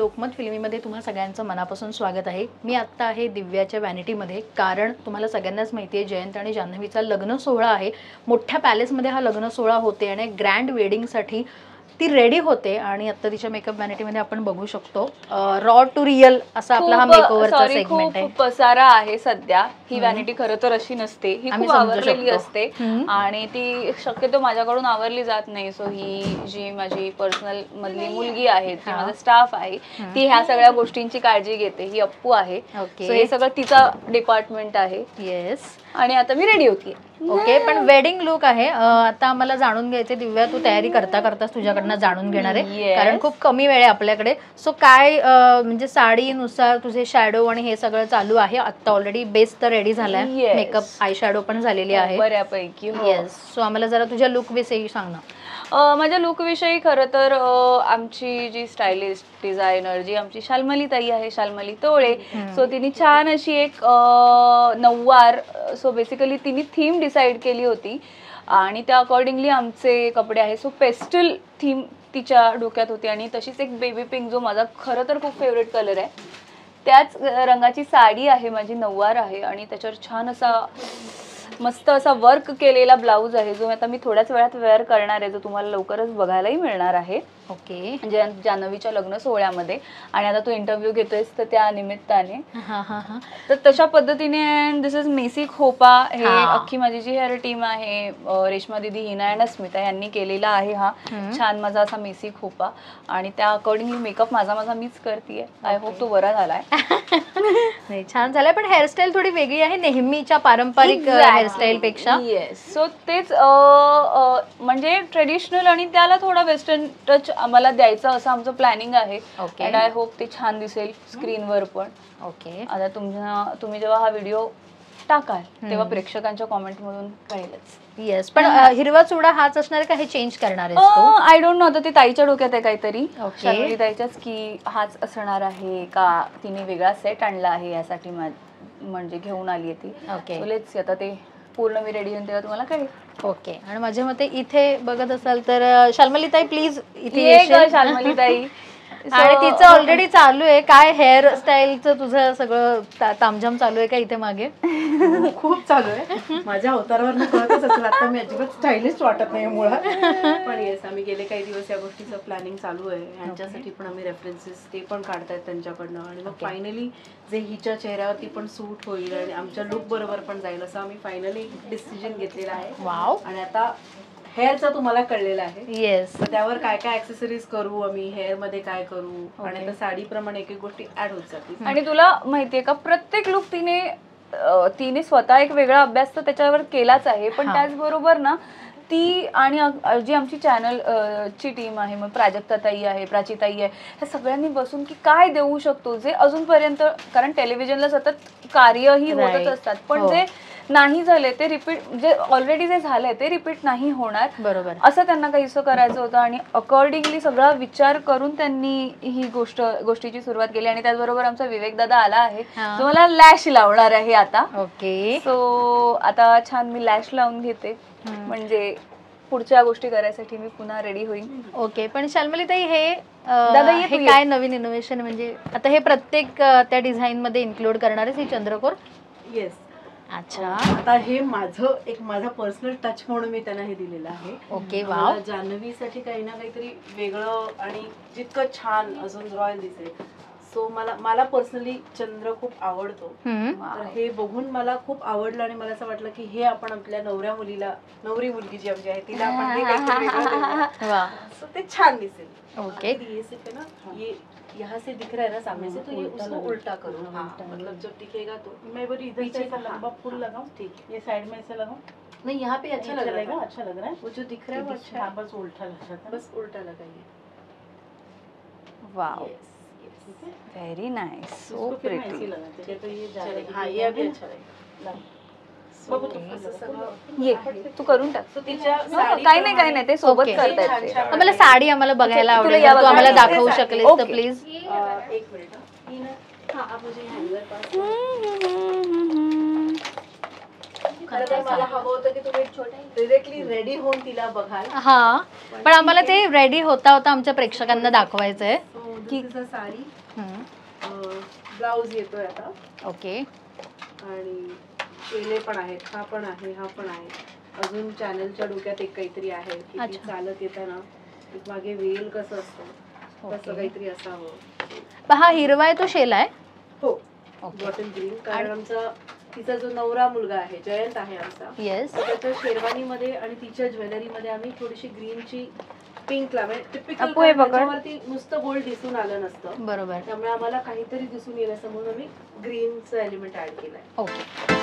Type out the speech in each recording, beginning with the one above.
लोकमत फिल्मीमध्ये तुम्हा सगळ्यांचं मनापासून स्वागत आहे. मी आत्ता आहे दिव्याच्या व्हॅनिटीमध्ये, कारण तुम्हाला सगळ्यांनाच माहिती आहे जयंत आणि जान्हवीचा लग्न सोहळा आहे. मोठ्या पॅलेसमध्ये हा लग्न सोहळा होते आणि ग्रँड वेडिंगसाठी ती रेडी होते आणि आता तिच्या मेकअप व्हॅनिटीमध्ये आपण बघू शकतो रॉ टू रिअल असा आपला हा मेकओव्हरचा सेगमेंट आहे. खूप पसारा आहे सध्या. ही व्हॅनिटी खरं तर अशी नसते, ही खूप आवरलेली असते आणि ती शक्यतो माझ्याकडून आवरली जात नाही. सो ही जी माझी पर्सनल मधली मुलगी आहे, जी माझा स्टाफ आहे, ती ह्या सगळ्या गोष्टींची काळजी घेते. ही अप्पू आहे. सो हे सगळं तिचा डिपार्टमेंट आहे. येस. आणि आता मी रेडी होतीये. ओके, पण वेडिंग लुक आहे. आता आम्हाला जाणून घ्यायचे दिव्या, तू तयारी करता करताच तुझ्याकडनं जाणून घेणार आहे, कारण खूप कमी वेळ आहे आपल्याकडे. सो काय म्हणजे साडीनुसार तुझे शॅडो आणि हे सगळं चालू आहे आता. ऑलरेडी बेस तर रेडी झालाय, मेकअप आय शॅडो पण झालेली आहे बऱ्यापैकी. येस. सो आम्हाला जरा तुझ्या लुक विषयी सांग ना. माझ्या लुकविषयी खरं तर आमची जी स्टायलिस्ट डिझायनर जी आमची शाल्मली ताई आहे, शाल्मली तोळे, सो तिने छान अशी एक नऊवार, सो बेसिकली तिने थीम डिसाईड केली होती आणि त्या अकॉर्डिंगली आमचे कपडे आहे. सो पेस्टल थीम तिच्या डोक्यात होती आणि तशीच एक बेबी पिंक, जो माझा खरं तर खूप फेवरेट कलर आहे, त्याच रंगाची साडी आहे माझी, नऊवार आहे आणि त्याच्यावर छान असा मस्त असा वर्क केलेला ब्लाऊज आहे, जो आता मी थोड्याच वेळात वेअर करणार आहे, जो तुम्हाला लवकरच बघायलाही मिळणार आहे. ओके. जान्हवीच्या लग्न सोहळ्यामध्ये. आणि आता तू इंटरव्ह्यू घेतोयस तर त्या निमित्ताने तर तशा पद्धतीने. दिस इज मेसी खोपा. हे अख्खी माझी जी हेअर टीम आहे, रेश्मा दिदी, हिना आणि अस्मिता यांनी केलेला आहे हा छान माझा असा मेसी खोपा. आणि त्या अकॉर्डिंगली मेकअप माझा मीच करतेय. आय होप तो बरा झालाय. नाही, छान झालाय, पण हेअरस्टाईल थोडी वेगळी आहे नेहमीच्या पारंपरिक हेअरस्टाईल पेक्षा. येस. सो तेच म्हणजे ट्रेडिशनल आणि त्याला थोडा वेस्टर्न टच आम्हाला द्यायचं असं आमचं प्लॅनिंग आहे. अँड आय होप ते छान दिसेल स्क्रीनवर पण. ओके. आता तुम्ही जेव्हा हा व्हिडिओ टाकाल तेव्हा प्रेक्षकांच्या कॉमेंट मधून कळेलच. येस. पण हिरवा चुडा हाच असणार का, हे चेंज करणार आहेस तू? I don't know. आता ते ताईच्या डोक्यात आहे काहीतरी, शाल्मली ताईच्याच, की हाच असणार आहे का तिने वेगळा सेट आणला आहे यासाठी, म्हणजे घेऊन आली आहे ती. ओके. Let's see. आता ते पूर्ण मी रेडी होऊन तेव्हा तुम्हाला कळेल. ओके. आणि माझ्या मते इथे बघत असाल तर शाल्मली ताई प्लीज इथे ये. शाल्मली ताई. आणि तिचं ऑलरेडी चालू आहे काय हेअर स्टाईलचं तुझं सगळं तामझाम चालू आहे का इथे मागे? खूप चालू आहे. माझ्या अवतारावर कळतच असेल आता मी अजिबात स्टायलिस्ट वाटत नाही मुळात. पण येस, आम्ही गेले काही दिवस या गोष्टीचं प्लॅनिंग चालू आहे. यांच्यासाठी पण आम्ही रेफरन्सेस ते पण काढतायत त्यांच्याकडनं आणि मग फायनली जे हिच्या चेहऱ्यावरती पण सूट होईल आणि आमच्या लुक बरोबर पण जाईल असं आम्ही फायनली डिसिजन घेतलेला आहे. वाव. आणि आता हेअरचा तुम्हाला कळलेला आहे. येस. त्यावर काय काय ऍक्सेसरीज करू आम्ही, हेअर मध्ये काय करू, आणि आता साडीप्रमाणे एक एक गोष्टी ऍड होत जातील. आणि तुला माहितीये का, प्रत्येक लुक तिने स्वतः एक वेगळा अभ्यास तर त्याच्यावर केलाच आहे, पण त्याचबरोबर ना ती आणि जी आमची चॅनल ची टीम आहे, मग प्राजक्ता ताई आहे, प्राचीताई आहे, ह्या सगळ्यांनी बसून की काय देऊ शकतो जे अजूनपर्यंत, कारण टेलिव्हिजनला सतत कार्यही होतच असतात, पण जे नाही झाले ते रिपीट, जे ऑलरेडी जे झालंय ते रिपीट नाही होणार, बरोबर, असं त्यांना काहीसं करायचं होतं. आणि अकॉर्डिंगली सगळा विचार करून त्यांनी ही गोष्टीची सुरुवात केली. आणि त्याचबरोबर आमचा विवेक दादा आला आहे, जो मला लॅश लावणार आहे आता. ओके. सो आता छान मी लॅश लावून घेते, म्हणजे पुढच्या गोष्टी करायसाठी मी पुन्हा रेडी होईन. ओके. पण शाल्मली ताई, हे काय नवीन इनोव्हेशन, म्हणजे आता हे प्रत्येक त्या डिझाईन मध्ये इन्क्लूड करणार आहे ही चंद्रकोर? येस. अच्छा. आता हे माझा पर्सनल टच म्हणून मी त्यांना हे दिलेलं आहे. ओके. वाव. जान्हवीसाठी काही ना काहीतरी वेगळं आणि जितकं छान अजून रॉयल दिसेल. सो मला पर्सनली चंद्र खूप आवडतो, तर हे बघून मला खूप आवडलं आणि मला असं वाटलं की हे आपण आपल्या नवरी मुलगी जी आमची आहे तिला आपण हे काहीतरी वेगळं देऊया. सो ते छान दिसेल. ओके. ये सिर्फ है ना, ये यहाँ से दिख रहा है ना सामने से, तो ये उसको उल्टा करो. हाँ, मतलब जब दिखेगा तो मैं बोली इधर से ऐसा लंबा फूल लगाऊं. ठीक है. ये साइड में ऐसे लगाऊं. नहीं, यहाँ पे अच्छा लग रहा है. अच्छा लग रहा है. वो जो दिख रहा है वो अच्छा है. बस उल्टा लगा, बस उल्टा लगाइए. Wow, very nice, so pretty. हाँ, ये अभी अच्छा लगेगा. ये तू करून टाक. काही नाही, ते सोबत करतायत. आम्हाला साडी आम्हाला बघायला आवडेल, तू आम्हाला दाखवू शकलीस तर प्लीज. एक मिनिट. हाँ, आप मुझे हैंगर पास. मला हवं होतं की तुम्ही डायरेक्टली रेडी होऊन तिला बघाल. हा, पण आम्हाला ते रेडी होता आमच्या प्रेक्षकांना दाखवायचंय. पद्धतीचा साडी, हम्म. ब्लाऊज येतोय आता ओके. आणि केले पण आहेत, हा पण आहे, हा पण आहे. अजून चॅनलच्या डोक्यात एक काहीतरी आहे की ती अच्छा. चालत येताना एक मागे वेल कसं असतं ओके. तसं काहीतरी असावं. पण हा हिरवा आहे तो शेला आहे. हो, ओके. Bottle green. कारण आमचा तिचा जो नवरा मुलगा आहे, जयंत आहे आमचा, येस. तर त्याच्या शेरवानीमध्ये आणि तिच्या ज्वेलरीमध्ये आम्ही थोडीशी ग्रीनची पिंक लावले. टिपिकल अपू हे पकड. त्याच्यावरती नुसतं गोल्ड दिसून आलं नसतं, बरोबर. त्यामुळे आम्हाला काहीतरी दिसून येईल असं म्हणून आम्ही ग्रीनचं एलिमेंट ऍड केलंय. ओके.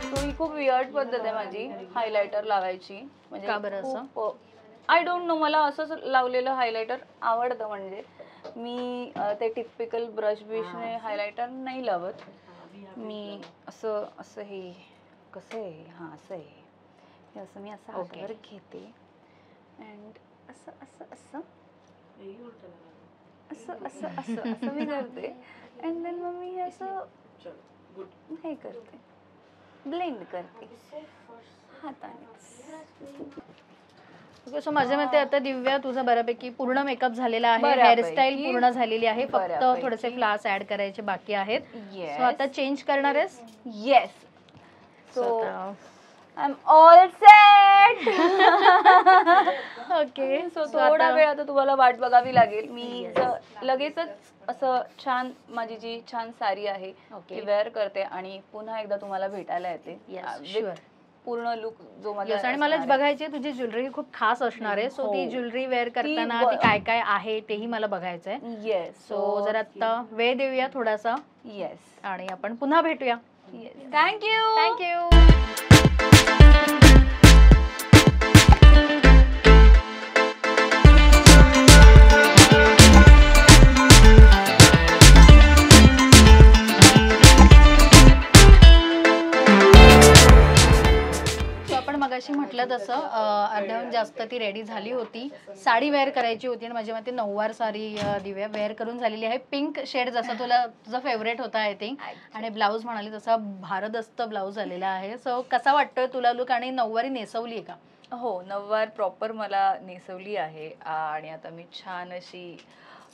So ही खूप वियर्ड पद्धत आहे माझी हायलायटर लावायची. म्हणजे का बरं असं? आय डोंट नो, मला असंच लावलेलं हायलायटर आवडतं. म्हणजे मी ते टिपिकल ब्रश बिशने हायलायटर नाही लावत. मी असं असं हे कसं आहे, हां असं आहे, हे असं मी असं हातावर घेते अँड असं असं असं असं असं असं असं मी करते अँड देन मग मी हे असं हे करते, ब्लेंड करते हाताने. ओके. सो माझ्या मते आता दिव्या तुझा बऱ्यापैकी पूर्ण मेकअप झालेला आहे, बऱ्यापैकी. हेअरस्टाईल पूर्ण झालेली आहे, फक्त बऱ्यापैकी. थोडेसे फ्लावर्स ऍड करायचे बाकी आहेत. Yes. सो आता चेंज करणार आहेस. येस. So सो आता- I am all set. Okay. So थोडा वेळ आता तुम्हाला वाट बघावी लागेल. मी लगेचच असं छान माझी जी छान साडी आहे ओके. ती वेअर करते आणि पुन्हा एकदा तुम्हाला भेटायला येते. Yes, With sure. पूर्ण लुक जो माझा येस. आणि मला असणार आहे. बघायची आहे, तुझी ज्वेलरी खूप खास असणार आहे. सो ती हो. ज्वेलरी वेअर करताना ती काय काय आहे तेही मला बघायचंय. येस. सो जर आता वेळ देऊया थोडासा येस. आणि आपण पुन्हा भेटूया. येस. थँक्यू. थँक्यू. आपण मगाशी म्हटलं तसं अर्ध्याहून जास्त ती रेडी झाली होती. साडी वेअर करायची होती आणि माझ्या मते नऊवार साडी दिव्या वेअर करून झालेली आहे. पिंक शेड जसा तुझा फेवरेट होता आय थिंक. आणि ब्लाऊज म्हणाली तसा भारदस्त ब्लाऊज झालेला आहे. सो कसा वाटतोय तुला लुक आणि नऊवारी नेसवली आहे का? हो, नऊवार प्रॉपर मला नेसवली आहे आणि आता मी छान अशी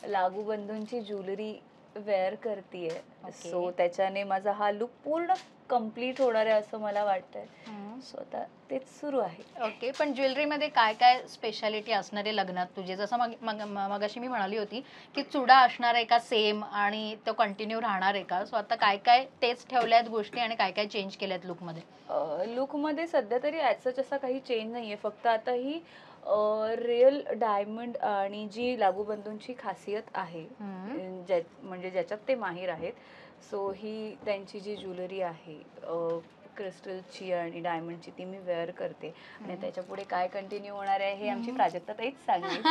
लागूबंधूंची ज्वेलरी वेअर करतेय. सो त्याच्याने माझा हा लुक पूर्ण कम्प्लीट होणार आहे असं मला वाटतंय. सो आता तेच सुरू आहे. ओके. पण ज्वेलरीमध्ये काय काय स्पेशालिटी असणार आहे लग्नात तुझे? जसं मगाशी मी म्हणाली होती की चुडा असणार आहे का सेम आणि तो कंटिन्यू राहणार आहे का? सो आता काय काय तेच ठेवल्यात गोष्टी आणि काय काय चेंज केल्यात लुकमध्ये? लुकमध्ये सध्या तरी ॲज असा काही चेंज नाहीये. फक्त आता ही रिअल डायमंड आणि जी लागूबंधूंची खासियत आहे, म्हणजे ज्याच्यात ते माहीर आहेत, सो ही त्यांची जी ज्वेलरी आहे क्रिस्टलची आणि डायमंडची ती मी वेअर करते. आणि त्याच्या पुढे काय कंटिन्यू होणार आहे हे आमची प्राजक्ता ताईच सांगेल.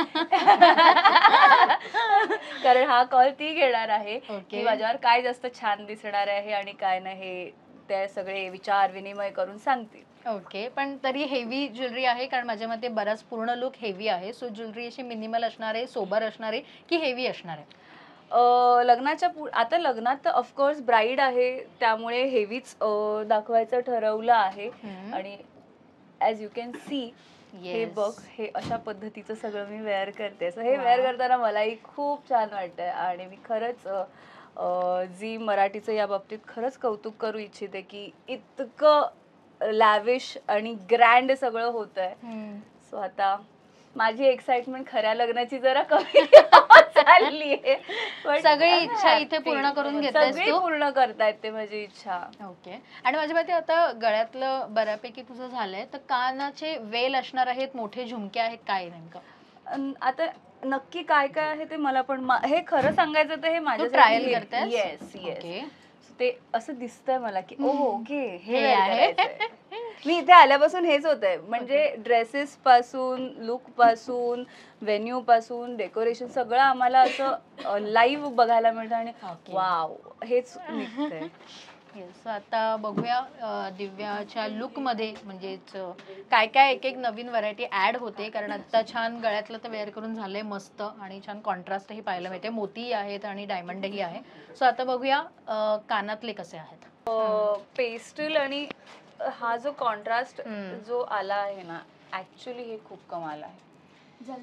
कारण हा कॉल ती घेणार आहे की माझ्यावर काय जास्त छान दिसणार आहे आणि काय नाही, ते सगळे विचार विनिमय करून सांगतील. ओके. पण तरी हेवी ज्वेलरी आहे? कारण माझ्या मते बराच पूर्ण लुक हेवी आहे. सो ज्वेलरी अशी मिनिमल असणार आहे, सोबर असणार आहे की हेवी असणार आहे? लग्नाच्या आता लग्नात तर ऑफकोर्स ब्राईड आहे त्यामुळे हेवीच दाखवायचं ठरवलं आहे. आणि ॲज यू कॅन सी हे बघ, हे अशा पद्धतीचं सगळं मी वेअर करते. सो हे वेअर करताना मलाही खूप छान वाटतंय आणि मी खरंच झी मराठीचं या बाबतीत खरंच कौतुक करू इच्छिते की इतकं लॅविश आणि ग्रँड सगळं होतंय. सो आता माझी एक्साइटमेंट खऱ्या लग्नाची जरा कमी चालली आहे. सगळी इच्छा इथे पूर्ण करून घेतायस तू? पूर्ण करतायत ते माझी इच्छा. ओके. आणि माझ्या मते आता गळ्यातलं बऱ्यापैकी तुझं झालंय, तर कानाचे वेल असणार आहेत, मोठे झुमके आहेत, काय नेमकं? आता नक्की काय काय आहे ते मला पण हे खरं सांगायचं तर हे माझ्या ट्रायल करतेस? Yes yes. ओके. ते असं दिसतंय मला की ओके हे आहे. मी इथे आल्यापासून हेच होतंय. म्हणजे ड्रेसेस पासून, लुक पासून, व्हेन्यू पासून, डेकोरेशन सगळं आम्हाला असं लाईव्ह बघायला मिळतं आणि वाव हेच निघतंय. येस, आता बघूया दिव्याच्या लुकमध्ये म्हणजेच काय काय एक एक नवीन व्हरायटी ऍड होते, कारण आता छान गळ्यातलं तर वेअर करून झालंय मस्त आणि छान कॉन्ट्रास्टही पाहायला मिळते, मोती आहेत आणि डायमंडही आहे. सो आता बघूया कानातले कसे आहेत. पेस्टल आणि हा जो कॉन्ट्रास्ट जो आला आहे ना, ऍक्च्युली हे खूप कमाल आहे.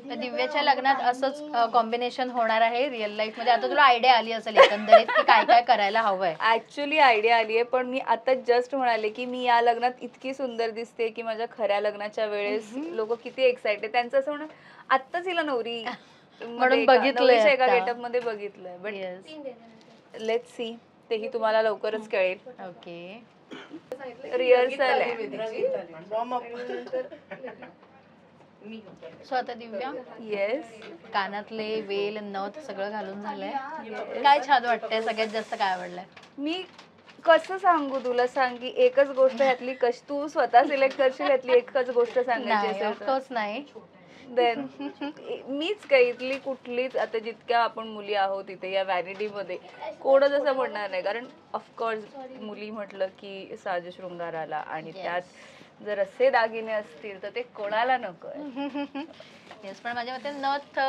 तर दिव्याच्या लग्नात असंच कॉम्बिनेशन होणार आहे रिअल लाईफ मध्ये. आता तुला आयडिया आली असेल एकंदरीत की काय काय करायला हवंय. ऍक्च्युली आयडिया आली आहे, पण मी आता जस्ट म्हणाले की मी या लग्नात इतकी सुंदर दिसते की माझ्या खऱ्या लग्नाच्या वेळेस लोक किती एक्साइटेड. त्यांचं असं म्हणणं आत्ताच हिला नवरी म्हणून बघितलंय एका आता. गेटअप मध्ये बघितलंय. बट लेट्स सी, तेही तुम्हाला लवकरच कळेल. ओके, रिहर्सल आहे. सो आता दिव्या येस, कानातले वेल नथ सगळं घालून झालंय, काय छान वाटतंय, सगळ्यात जास्त काय आवडलंय. मी कसं सांगू तुला, सांग की एकच गोष्ट ह्यातली तू स्वतः सिलेक्ट करशील यातली एकच गोष्ट सांगायची नाही, असेल ऑफकोर्स नाही. देन मीच काही इथली कुठलीच, आता जितक्या आपण मुली आहोत इथे या व्हॅनिटी मध्ये कोणच असं म्हणणार नाही, कारण ऑफकोर्स मुली म्हटलं की साज शृंगार आला आणि त्यात जर असे दागिने असतील तर ते कोणाला नको. येस, पण माझ्या मते नथ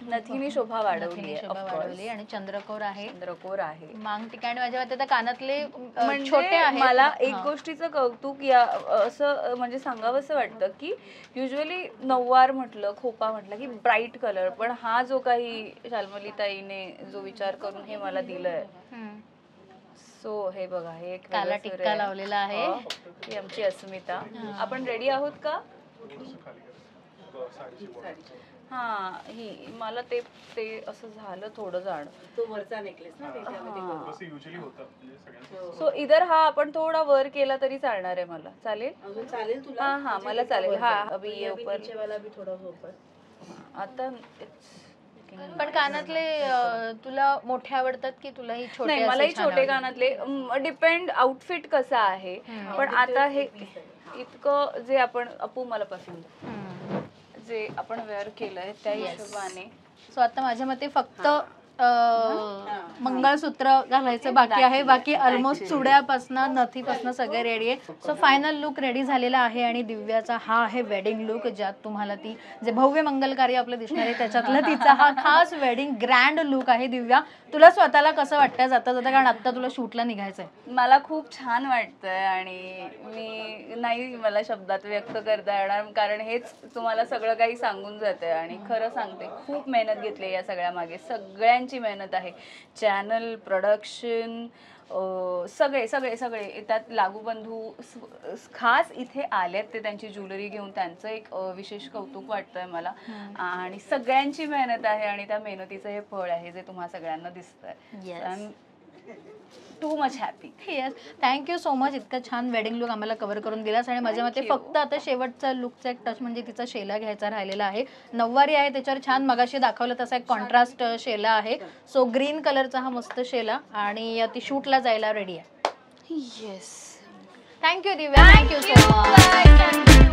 नथीने शोभा वाढवली नथीने आहे, शोभा of course. वाढवली आणि चंद्रकोर आहे, चंद्रकोर आहे. मांग ठिकाणी माझ्या मते तर कानातले छोटे म्हणजे आहेत. मला एक हा. गोष्टीचं कौतुक या असं म्हणजे सांगावंसं वाटतं की युजली नऊवार म्हटलं, खोपा म्हटलं की ब्राईट कलर, पण हा जो काही शाल्मलीताईने जो विचार करून हे मला दिलंय, सो हे बघा, हे एक काला वेगळंच टिक्का आहे. लावलेला आहे. हो, ही आमची अस्मिता. आपण रेडी आहोत का? हा, ही मला ते ते असं झालं थोडं जाण. तो वरचा नेकलेस ना त्याच्यामध्ये. सो इधर हा आपण थोडा वर केला तरी चालणार आहे, मला चालेल. अजून चालेल तुला? हा हा, मला चालेल. हा, अभी ये अभी ऊपर. नीचे वाला भी थोड़ा ऊपर. आता पण कानातले तुला मोठे आवडतात की तुलाही छोटे? नाही, असे मलाही छान छोटे आवडतात? कानातले डिपेंड आउटफिट कसं आहे. पण आता हे इतकं जे आपण अपू मला पसंत जे आपण वेअर केलंय त्या हिशोबाने. सो आता माझ्या मते फक्त मंगळसूत्र घालायचं बाकी आहे, बाकी ऑलमोस्ट चुड्यापासनं नथीपासनं सगळे रेडी आहे. सो फायनल लुक रेडी झालेला आहे आणि दिव्याचा हा आहे वेडिंग लुक, ज्यात तुम्हाला ती जे भव्य मंगल कार्य आपलं दिसणार आहे त्याच्यातला तिचा हा खास वेडिंग ग्रँड लुक आहे. दिव्या, तुला स्वतःला कसं वाटतंय जाता जाता, कारण आता तुला शूटला निघायचंय? मला खूप छान वाटतंय आणि मी नाही मला शब्दात व्यक्त करता येणार, कारण हेच तुम्हाला सगळं काही सांगून जाते. आणि खरं सांगते, खूप मेहनत घेतली या सगळ्या मागे, सगळ्यांची मेहनत आहे. चॅनल, प्रोडक्शन, सगळे सगळे सगळे त्यात लागूबंधू खास इथे आलेत, ते त्यांची ज्वेलरी घेऊन, त्यांचं एक विशेष कौतुक वाटतंय मला. आणि सगळ्यांची मेहनत आहे आणि त्या मेहनतीचं हे फळ आहे जे तुम्हा सगळ्यांना दिसतंय. Too much happy. Yes, thank you so much. इतकं छान वेडिंग लुक आम्हाला कव्हर करून दिलास. आणि माझ्या मते फक्त आता शेवटचा लुकचा एक टच म्हणजे तिचा शेला घ्यायचा राहिलेला आहे. नऊवारी आहे, त्याच्यावर छान मगाशी दाखवलं तसा एक कॉन्ट्रास्ट शेला आहे. सो ग्रीन कलरचा हा मस्त शेला आणि ती शूटला जायला रेडी आहे. येस, थँक्यू दिव्या, थँक्यू सो मच.